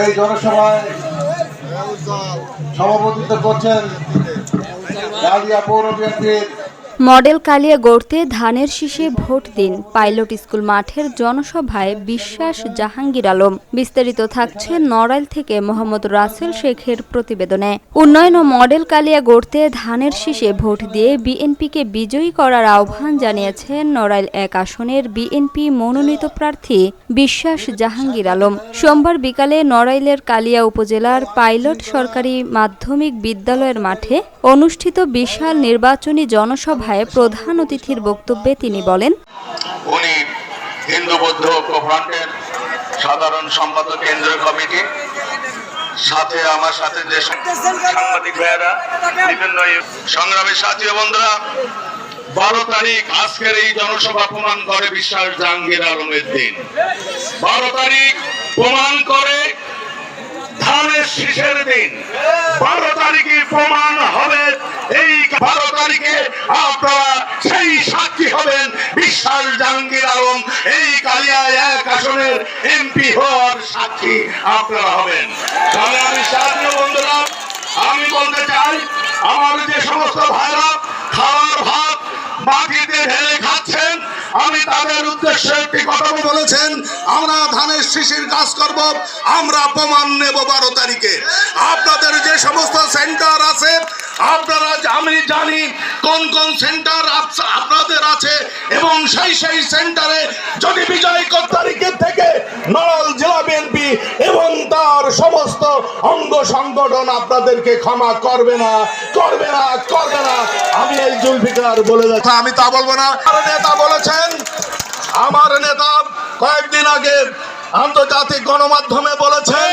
এই জনসভায় সভাপতিত্ব করছেন কালিয়া পৌর বিএনপির মডেল কালিয়া গড়তে ধানের শীষে ভোট দিন পাইলট স্কুল মাঠের জনসভায় বিশ্বাস জাহাঙ্গীর আলম। বিস্তারিত থাকছে নড়াইল থেকে মোহাম্মদ রাসেল শেখের প্রতিবেদনে। উন্নয়ন ও মডেল কালিয়া গড়তে ধানের শীষে ভোট দিয়ে বিএনপিকে বিজয়ী করার আহ্বান জানিয়েছেন নড়াইল 1 আসনের বিএনপি মনোনীত প্রার্থী বিশ্বাস জাহাঙ্গীর আলম। সোমবার বিকালে নড়াইলের কালিয়া উপজেলার পাইলট সরকারি মাধ্যমিক বিদ্যালয়ের মাঠে অনুষ্ঠিত বিশাল নির্বাচনী জনসভায় প্রধান অতিথির বক্তব্যে তিনি বলেন, উনি হিন্দু বৌদ্ধ ফ্রন্টের সাধারণ সম্পাদক কেন্দ্রীয় কমিটি, সাথে আমার সাথে যে সাংবাদিক ভাইয়েরা, বিভিন্ন সংগ্রামী সাথী বন্ধুরা, 12 তারিখ আজকের এই জনসভা প্রমাণ করে বিশ্বাস জাহাঙ্গীর আলমের দিন। 12 তারিখ প্রমাণ করে ধানের শীষের দিন। 12 তারিখে প্রমাণ হবে, এই 12 তারিখে আপনারা সেই সাক্ষী হবেন বিশ্বাস জাহাঙ্গীর আলম এই কালিয়া 1 আসনের এমপি হওয়ার সাক্ষী আপনারা হবেন। তাহলে আমি সাথী বন্ধুরা, আমি বলতে চাই, আমার যে সমস্ত ভাইরা খাওয়ার ভাত মাটিতে ঢেলে খাচ্ছেন, আমি তাদের উদ্দেশ্যে একটি কথা বলেছেন, আমরা ধানের শীষের কাজ করব, আমরা প্রমাণ নেব 12 তারিখে। আপনাদের যে সমস্ত সেন্টার আছে, আপনারা, আমি জানি কোন কোন সেন্টার আপনাদের আছে, এবং সেই সেন্টারে যদি বিজয় তারিখের থেকে নড়াইল জেলা বিএনপি এবং তার সমস্ত অঙ্গ সংগঠন আপনাদেরকে ক্ষমা করবে না, করবে না, করবে না। আমি এই জুলফিকার বলে যাচ্ছি, আমি তা বলবো না। নেতা বলেছেন, আমার নেতা কয়েকদিন আগে আন্তর্জাতিক গণমাধ্যমে বলেছেন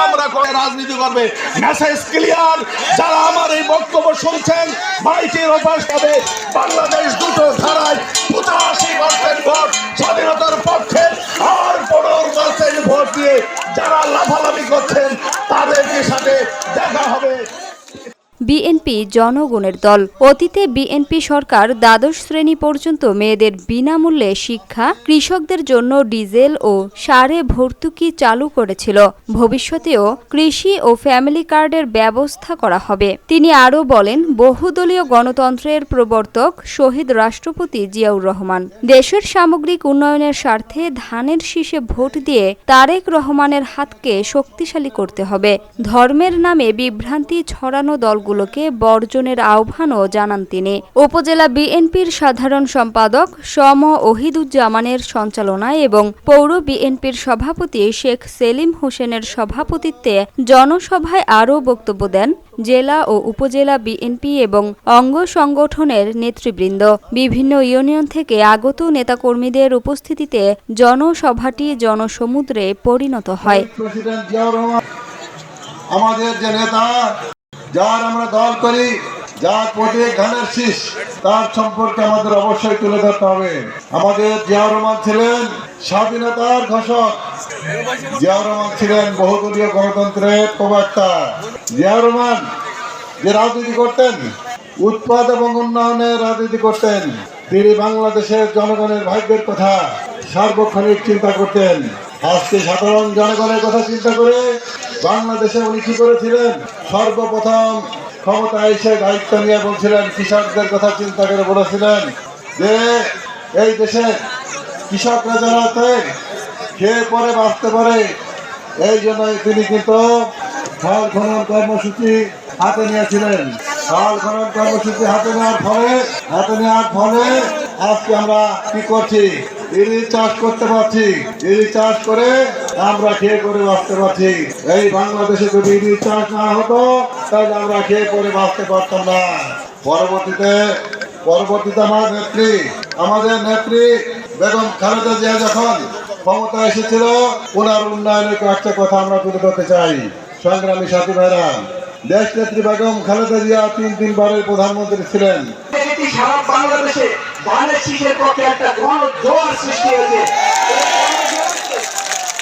আমরা করে রাজনীতি করবে। Message clear. যারা আমার এই বক্তব্য শুনছেন, মাইকের অভ্যাস হবে, বাংলাদেশ দুটো ধারায় 85% ভোট স্বাধীনতার পক্ষে, আর 15% ভোট দিয়ে যারা লাফালাফি করছেন তাদেরকে সাথে দেখা হবে। বিএনপি জনগণের দল। অতীতে বিএনপি সরকার দ্বাদশ শ্রেণী পর্যন্ত মেয়েদের বিনামূল্যে শিক্ষা, কৃষকদের জন্য ডিজেল ও সারে ভর্তুকি চালু করেছিল। ভবিষ্যতেও কৃষি ও ফ্যামিলি কার্ডের ব্যবস্থা করা হবে। তিনি আরও বলেন, বহুদলীয় গণতন্ত্রের প্রবর্তক শহীদ রাষ্ট্রপতি জিয়াউর রহমান দেশের সামগ্রিক উন্নয়নের স্বার্থে ধানের শীষে ভোট দিয়ে তারেক রহমানের হাতকে শক্তিশালী করতে হবে। ধর্মের নামে বিভ্রান্তি ছড়ানো দলগুলোকে বর্জনের আহ্বানও জানান তিনি। উপজেলা বিএনপির সাধারণ সম্পাদক সম ওহিদুজ্জামানের সঞ্চালনায় এবং পৌর বিএনপির সভাপতি শেখ সেলিম হোসেনের সভাপতিত্বে জনসভায় আরও বক্তব্য দেন জেলা ও উপজেলা বিএনপি এবং অঙ্গ সংগঠনের নেতৃবৃন্দ। বিভিন্ন ইউনিয়ন থেকে আগত নেতাকর্মীদের উপস্থিতিতে জনসভাটি জনসমুদ্রে পরিণত হয়। আমাদের যে নেতা, যার আমরা দল করি, যার প্রতীক ধানের শীষ, তার সম্পর্কে আমাদের অবশ্যই তুলে ধরতে হবে। আমাদের জিয়াউর রহমান ছিলেন স্বাধীনতার ঘোষক, জিয়াউর রহমান ছিলেন বহুদলীয় গণতন্ত্রের প্রবক্তা। জিয়াউর রহমান যে রাজনীতি করতেন, উৎপাদ এবং উন্নয়নের রাজনীতি করতেন। তিনি বাংলাদেশের জনগণের ভাগ্যের কথা সার্বক্ষণিক চিন্তা করতেন। আজকে সাধারণ জনগণের কথা চিন্তা করে বাংলাদেশে উনি কি করেছিলেন, সর্বপ্রথম ক্ষমতায় এসে দায়িত্ব নিয়ে বলছিলেন, কৃষকদের কথা চিন্তা করে বলেছিলেন যে এই দেশে কৃষকরা যারা আছে খেয়ে পরে বাঁচতে পারে, এই জন্য তিনি কিন্তু খাল খনন কর্মসূচি হাতে নিয়েছিলেন। খাল খনন কর্মসূচি হাতে নেওয়ার ফলে আজকে আমরা কি করছি, ইলিশ চাষ করতে পারছি। ইলিশ চাষ করে আমরা খেয়ে করে বাঁচতে পারছি। এই বাংলাদেশে যদি ইলিশ চাষ না হতো তাহলে আমরা খেয়ে করে বাঁচতে পারতাম না। পরবর্তীতে আমাদের নেত্রী বেগম খালেদা জিয়া যখন ক্ষমতা এসেছিল, ওনার উন্নয়নের একটা কথা আমরা তুলে ধরতে চাই। সংগ্রামী সাথী ভাইরা, দেশ নেত্রী বেগম খালেদা জিয়া 3 প্রধানমন্ত্রী ছিলেন। সারা বাংলাদেশে ধানের শীষের পক্ষে একটা গণজোয়ার সৃষ্টি হয়েছে।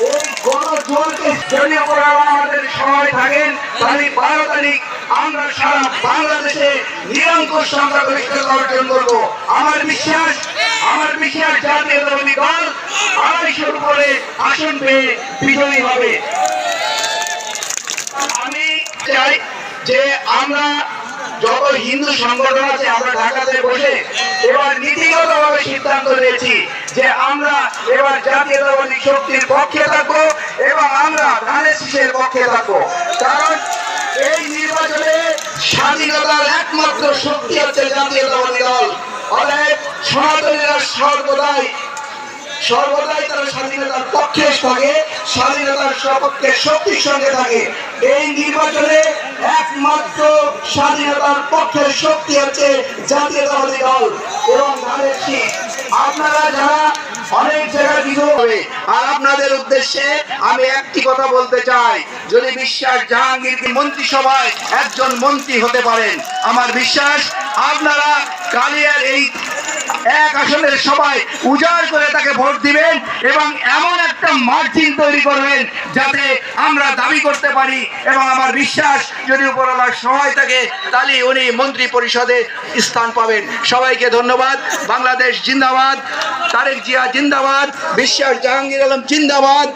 এই গণজোয়ারকে জড়িয়ে পড়ার আমাদের সময় থাকেন, তাহলে 12 তারিখ আমরা সারা বাংলাদেশে নিরঙ্কুশ সংখ্যাগরিষ্ঠতা অর্জন করবো। আমার বিশ্বাস জাতীয়তাবাদী দল 250-র উপরে আসন পেয়ে বিজয়ী হবে। যে আমরা যত হিন্দু সংগঠন আছে আমরা ঢাকাতে বসে এবার নীতিগতভাবে সিদ্ধান্ত নিয়েছি যে আমরা এবার জাতীয়তাবাদী শক্তির পক্ষে থাকবো এবং আমরা ধানের শীষের পক্ষে থাকবো। কারণ এই নির্বাচনে স্বাধীনতার একমাত্র শক্তি হচ্ছে জাতীয়তাবাদী দল। অতএব সনাতনীরা সর্বদাই তারা স্বাধীনতার পক্ষে থাকে, স্বাধীনতার সপক্ষে শক্তির সঙ্গে থাকে। এই নির্বাচনে একমাত্র স্বাধীনতার পক্ষের শক্তি হচ্ছে জাতীয়তাবাদী দল এবং ধানের শীষ। আপনারা যারা অনেক জায়গায় বিজয় হবে, আর আপনাদের উদ্দেশ্যে আমি একটি কথা বলতে চাই, যদি বিশ্বাস জাহাঙ্গীর মন্ত্রিসভায় একজন মন্ত্রী হতে পারেন, আমার বিশ্বাস আপনারা কালিয়ার এই এক আসনের সবাই উজাড় করে তাকে ভোট দিবেন এবং এমন একটা মার্জিন তৈরি করবেন যাতে আমরা দাবি করতে পারি। এবং আমার বিশ্বাস যদি উপরওয়ালার সহায় থাকে তাহলে উনি মন্ত্রী পরিষদে স্থান পাবেন। সবাইকে ধন্যবাদ। বাংলাদেশ জিন্দাবাদ, তারেক জিয়া জিন্দাবাদ, বিশ্বাস জাহাঙ্গীর আলম জিন্দাবাদ,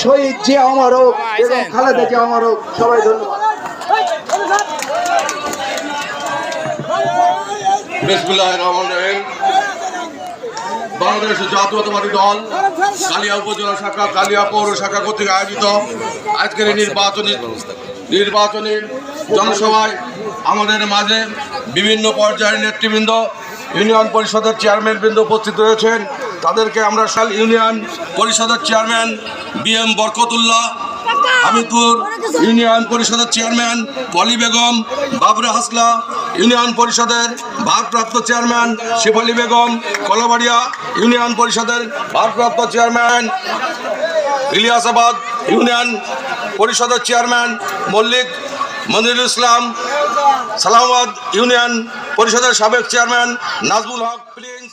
শহীদ জিয়া অমর হোক এবং খালেদা জিয়া অমর হোক। সবাই ধন্যবাদ। বিসমিল্লাহির রহমানির রহিম। বাংলাদেশ জাতীয়তাবাদী দল কালিয়া উপজেলা শাখা, কালিয়া পৌর শাখা কর্তৃক আয়োজিত আজকের এই নির্বাচনী জনসভায় আমাদের মাঝে বিভিন্ন পর্যায়ের নেতৃবৃন্দ, ইউনিয়ন পরিষদের চেয়ারম্যান বৃন্দ উপস্থিত রয়েছেন। তাদেরকে আমরা ইউনিয়ন পরিষদের chairman BM Barkatullah, Hamidpur union পরিষদের চেয়ারম্যান পলি বেগম, বাবরা হাসলা ইউনিয়ন পরিষদের ভারপ্রাপ্ত চেয়ারম্যান শেফালি বেগম, কলাবাড়িয়া ইউনিয়ন পরিষদের ভারপ্রাপ্ত চেয়ারম্যান ইলিয়াসাবাদ ইউনিয়ন পরিষদের চেয়ারম্যান মল্লিক মনিরুল ইসলাম, সালামাবাদ ইউনিয়ন পরিষদের সাবেক চেয়ারম্যান নাজমুল হক প্রিন্স,